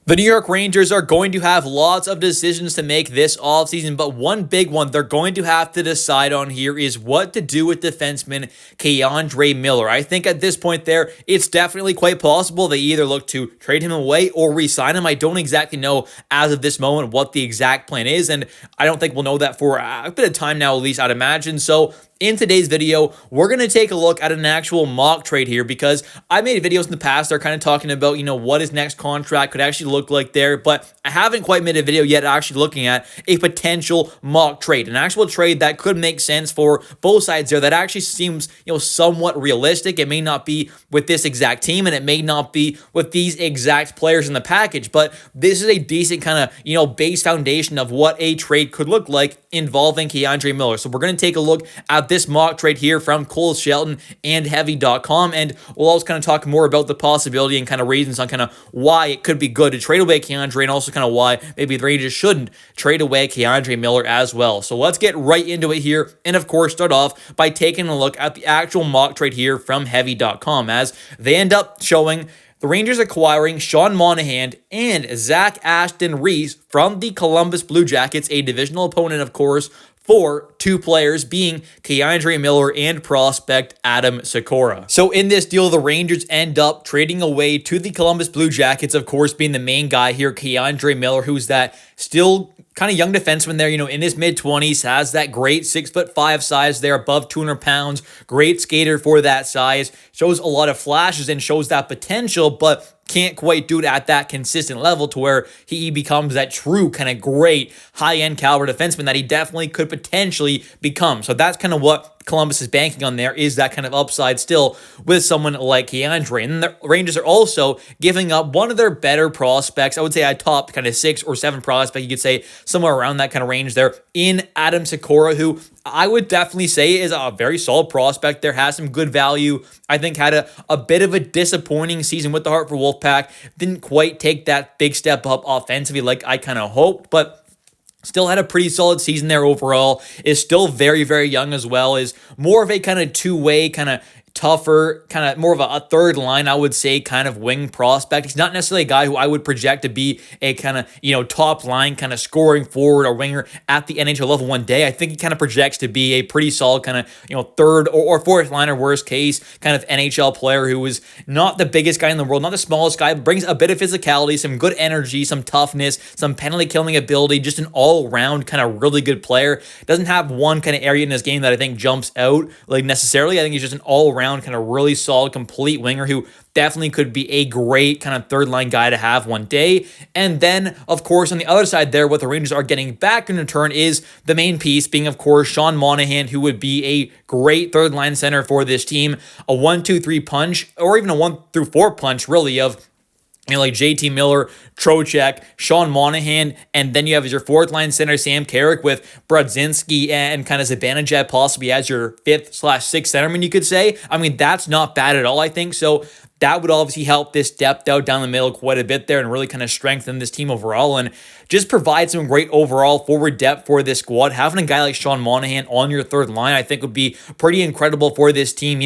The New York Rangers are going to have lots of decisions to make this offseason, but one big one they're going to have to decide on here is what to do with defenseman K'Andre Miller. I think at this point there, it's definitely quite possible they either look to trade him away or re-sign him. I don't exactly know as of this moment what the exact plan is, and I don't think we'll know that for a bit of time now, at least I'd imagine. So in today's video, we're going to take a look at an actual mock trade here because I made videos in the past that are kind of talking about, what his next contract could actually look like there, but I haven't quite made a video yet actually looking at a potential mock trade, an actual trade that could make sense for both sides there that actually seems, somewhat realistic. It may not be with this exact team and it may not be with these exact players in the package, but this is a decent kind of, base foundation of what a trade could look like involving K'Andre Miller. So we're going to take a look at this mock trade here from Cole Shelton and Heavy.com, and we'll also kind of talk more about the possibility and kind of reasons on kind of why it could be good to trade away K'Andre, and also kind of why maybe the Rangers shouldn't trade away K'Andre Miller as well. So let's get right into it here, and of course start off by taking a look at the actual mock trade here from Heavy.com, as they end up showing the Rangers acquiring Sean Monahan and Zach Ashton Reese from the Columbus Blue Jackets, a divisional opponent, of course, for two players being K'Andre Miller and prospect Adam Sikora. So in this deal, the Rangers end up trading away to the Columbus Blue Jackets, of course, being the main guy here, K'Andre Miller, who's that still kind of young defenseman there, in his mid-20s, has that great 6'5" size there, above 200 pounds, great skater for that size, shows a lot of flashes and shows that potential, but can't quite do it at that consistent level to where he becomes that true kind of great high-end caliber defenseman that he definitely could potentially become. So that's kind of what Columbus is banking on there, is that kind of upside still with someone like K'Andre. And the Rangers are also giving up one of their better prospects, I would say a top kind of 6 or 7 prospect, you could say somewhere around that kind of range there, in Adam Sikora, who I would definitely say is a very solid prospect there, has some good value. I think had a bit of a disappointing season with the Hartford Wolfpack. Didn't quite take that big step up offensively like I kind of hoped, but still had a pretty solid season there overall. Is still very, very young as well. Is more of a kind of two-way, kind of tougher, kind of more of a third line, I would say, kind of wing prospect. He's not necessarily a guy who I would project to be a kind of, top line kind of scoring forward or winger at the NHL level one day. I think he kind of projects to be a pretty solid kind of, third or fourth liner, worst case, kind of NHL player who is not the biggest guy in the world, not the smallest guy, but brings a bit of physicality, some good energy, some toughness, some penalty killing ability, just an all-around kind of really good player. Doesn't have one kind of area in his game that I think jumps out like necessarily. I think he's just an all-around kind of really solid, complete winger who definitely could be a great kind of third line guy to have one day. And then, of course, on the other side there, what the Rangers are getting back in return is the main piece being, of course, Sean Monahan, who would be a great third line center for this team. A 1-2-3 punch, or even a 1-4 punch, really, of like JT Miller, Trocheck, Sean Monahan, and then you have your fourth line center, Sam Carrick, with Brodzinski and kind of Zibanejad possibly as your 5th/6th centerman, you could say. I mean, that's not bad at all, I think. So that would obviously help this depth out down the middle quite a bit there and really kind of strengthen this team overall and just provide some great overall forward depth for this squad. Having a guy like Sean Monahan on your third line, I think would be pretty incredible for this team.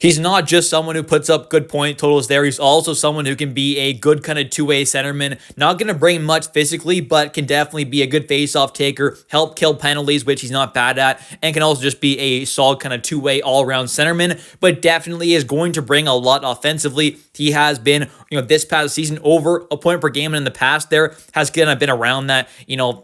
He's not just someone who puts up good point totals there. He's also someone who can be a good kind of two-way centerman. Not going to bring much physically, but can definitely be a good face-off taker, help kill penalties, which he's not bad at, and can also just be a solid kind of two-way all-around centerman, but definitely is going to bring a lot offensively. He has been, this past season over a point per game, and in the past there has kind of been around that,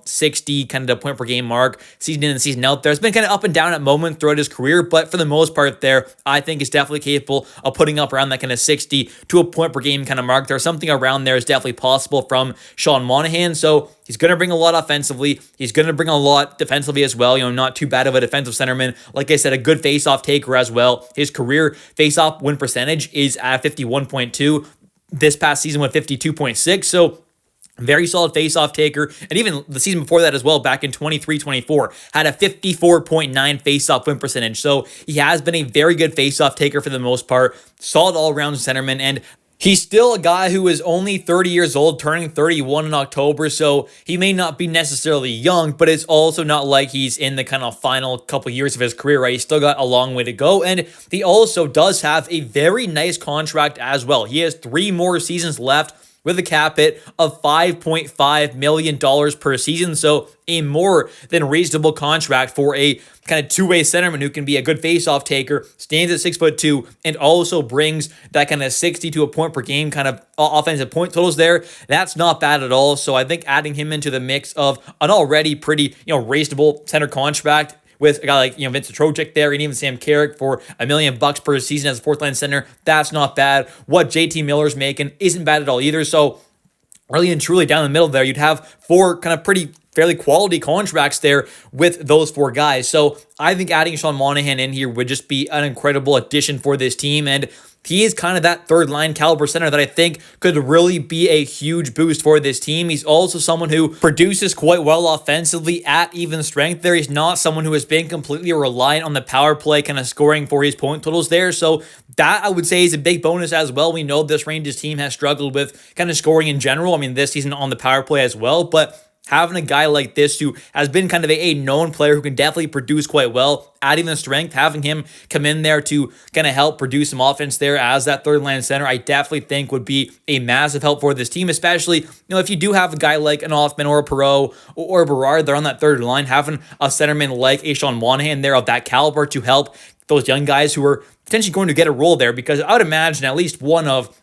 60 kind of point per game mark, season in and season out there. It's been kind of up and down at moments throughout his career, but for the most part there, I think is definitely capable of putting up around that kind of 60 to a point per game kind of mark there. Something around there is definitely possible from Sean Monahan. So he's going to bring a lot offensively. He's going to bring a lot defensively as well. Not too bad of a defensive centerman. Like I said, a good face-off taker as well. His career face-off win percentage is at 51.2. This past season with 52.6. So very solid face-off taker, and even the season before that as well, back in 23-24, had a 54.9 face-off win percentage. So he has been a very good face-off taker for the most part, solid all-around centerman, and he's still a guy who is only 30 years old, turning 31 in October, so he may not be necessarily young, but it's also not like he's in the kind of final couple years of his career, right? He's still got a long way to go, and he also does have a very nice contract as well. He has 3 more seasons left with a cap hit of $5.5 million per season. So a more than reasonable contract for a kind of two-way centerman who can be a good face-off taker, stands at 6'2", and also brings that kind of 60 to a point per game kind of offensive point totals there. That's not bad at all. So I think adding him into the mix of an already pretty, reasonable center contract with a guy like, Vince Trocheck there, and even Sam Carrick for $1 million per season as a fourth line center, that's not bad. What JT Miller's making isn't bad at all either. So really and truly down the middle there, you'd have four kind of pretty fairly quality contracts there with those four guys. So I think adding Sean Monahan in here would just be an incredible addition for this team. And he is kind of that third line caliber center that I think could really be a huge boost for this team. He's also someone who produces quite well offensively at even strength there. He's not someone who has been completely reliant on the power play kind of scoring for his point totals there. So that I would say is a big bonus as well. We know this Rangers team has struggled with kind of scoring in general. I mean, this season on the power play as well, but having a guy like this who has been kind of a known player who can definitely produce quite well, adding the strength, having him come in there to kind of help produce some offense there as that third line center, I definitely think would be a massive help for this team, especially, if you do have a guy like an Hoffman or a Perreault or a Berard there on that third line, having a centerman like a Sean Monahan there of that caliber to help those young guys who are potentially going to get a role there, because I would imagine at least one of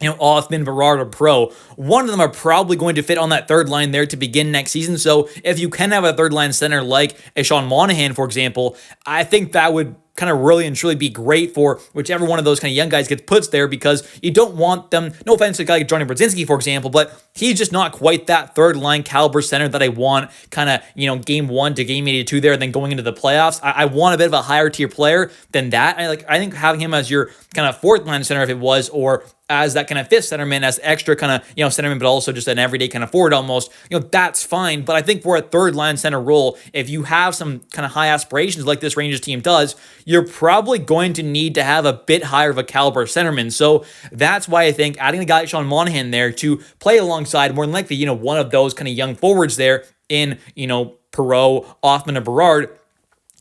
Hoffman, Berard, or Pro, one of them are probably going to fit on that third line there to begin next season. So if you can have a third line center like a Sean Monahan, for example, I think that would kind of really and truly be great for whichever one of those kind of young guys gets puts there, because you don't want them, no offense to a guy like Johnny Brodzinski, for example, but he's just not quite that third line caliber center that I want kind of, game 1 to game 82 there, and then going into the playoffs. I want a bit of a higher tier player than that. I think having him as your kind of fourth line center, if it was, or as that kind of fifth centerman, as extra kind of, centerman, but also just an everyday kind of forward almost, that's fine. But I think for a third line center role, if you have some kind of high aspirations like this Rangers team does, you're probably going to need to have a bit higher of a caliber centerman. So that's why I think adding a guy like Sean Monahan there to play alongside more than likely, one of those kind of young forwards there in, Perreault, Hoffman, and Berard,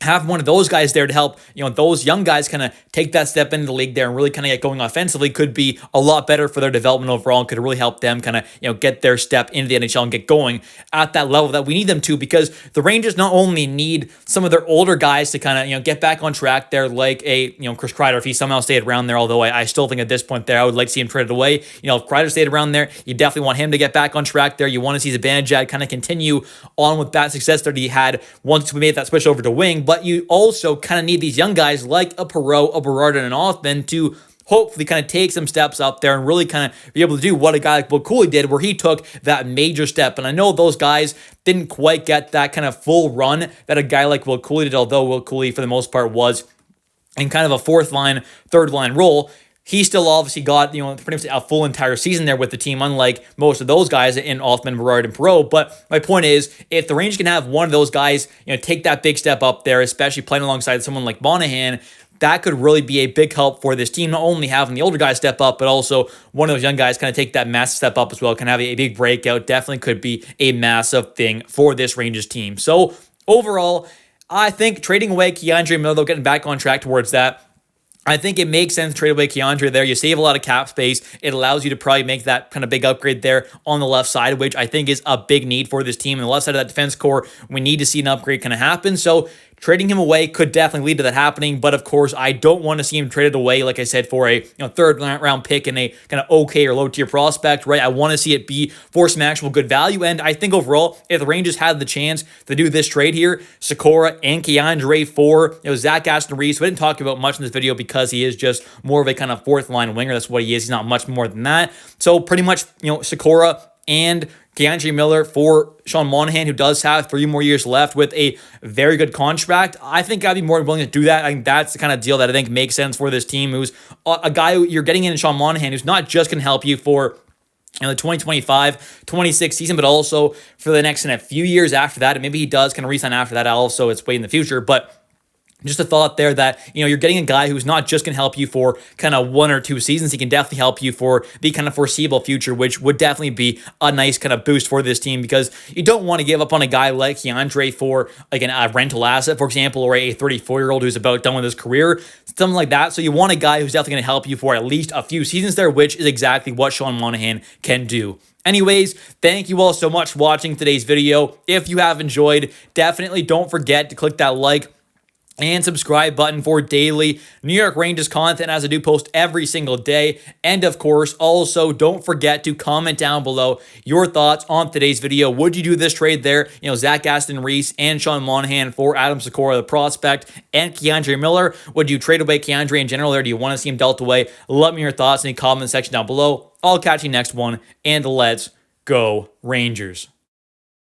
have one of those guys there to help, those young guys kind of take that step into the league there and really kind of get going offensively could be a lot better for their development overall, and could really help them kind of, get their step into the NHL and get going at that level that we need them to, because the Rangers not only need some of their older guys to kind of, get back on track there, like a, Chris Kreider, if he somehow stayed around there, although I still think at this point there, I would like to see him traded away. If Kreider stayed around there, you definitely want him to get back on track there. You want to see Zibanejad kind of continue on with that success that he had once we made that switch over to wing, but you also kind of need these young guys like a Perreault, a Berard, and an Hoffman to hopefully kind of take some steps up there and really kind of be able to do what a guy like Will Cooley did, where he took that major step. And I know those guys didn't quite get that kind of full run that a guy like Will Cooley did, although Will Cooley for the most part was in kind of a fourth line, third line role. He still obviously got, pretty much a full entire season there with the team, unlike most of those guys in Hoffman, Berard, and Perreault. But my point is, if the Rangers can have one of those guys, take that big step up there, especially playing alongside someone like Monahan, that could really be a big help for this team, not only having the older guys step up, but also one of those young guys kind of take that massive step up as well, can have a big breakout. Definitely could be a massive thing for this Rangers team. So overall, I think trading away K'Andre Miller, getting back on track towards that, I think it makes sense to trade away K'Andre there. You save a lot of cap space. It allows you to probably make that kind of big upgrade there on the left side, which I think is a big need for this team. On the left side of that defense core, we need to see an upgrade kind of happen. So trading him away could definitely lead to that happening, but of course, I don't want to see him traded away, like I said, for a third round pick and a kind of okay or low tier prospect, right? I want to see it be for some actual good value, and I think overall, if the Rangers had the chance to do this trade here, Sikora and K'Andre for Zach Aston-Reese, we didn't talk about much in this video because he is just more of a kind of fourth line winger. That's what he is. He's not much more than that. So pretty much, Sikora and K'Andre Miller for Sean Monahan, who does have 3 more years left with a very good contract. I think I'd be more willing to do that. I think that's the kind of deal that I think makes sense for this team, who's a guy who you're getting in Sean Monahan, who's not just going to help you for the 2025-26 season, but also for the next few years after that. And maybe he does kind of resign after that. Also, it's way in the future, but Just a thought there that, you're getting a guy who's not just going to help you for kind of 1 or 2 seasons. He can definitely help you for the kind of foreseeable future, which would definitely be a nice kind of boost for this team, because you don't want to give up on a guy like Keandre for like a rental asset, for example, or a 34-year-old who's about done with his career, something like that. So you want a guy who's definitely going to help you for at least a few seasons there, which is exactly what Sean Monahan can do. Anyways, thank you all so much for watching today's video. If you have enjoyed, definitely don't forget to click that like and subscribe button for daily New York Rangers content, as I do post every single day. And of course, also don't forget to comment down below your thoughts on today's video. Would you do this trade there? Zach Aston-Reese and Sean Monahan for Adam Sikora, the prospect, and Keandre Miller. Would you trade away Keandre in general there? Do you want to see him dealt away? Let me know your thoughts in the comment section down below. I'll catch you next one, and let's go Rangers.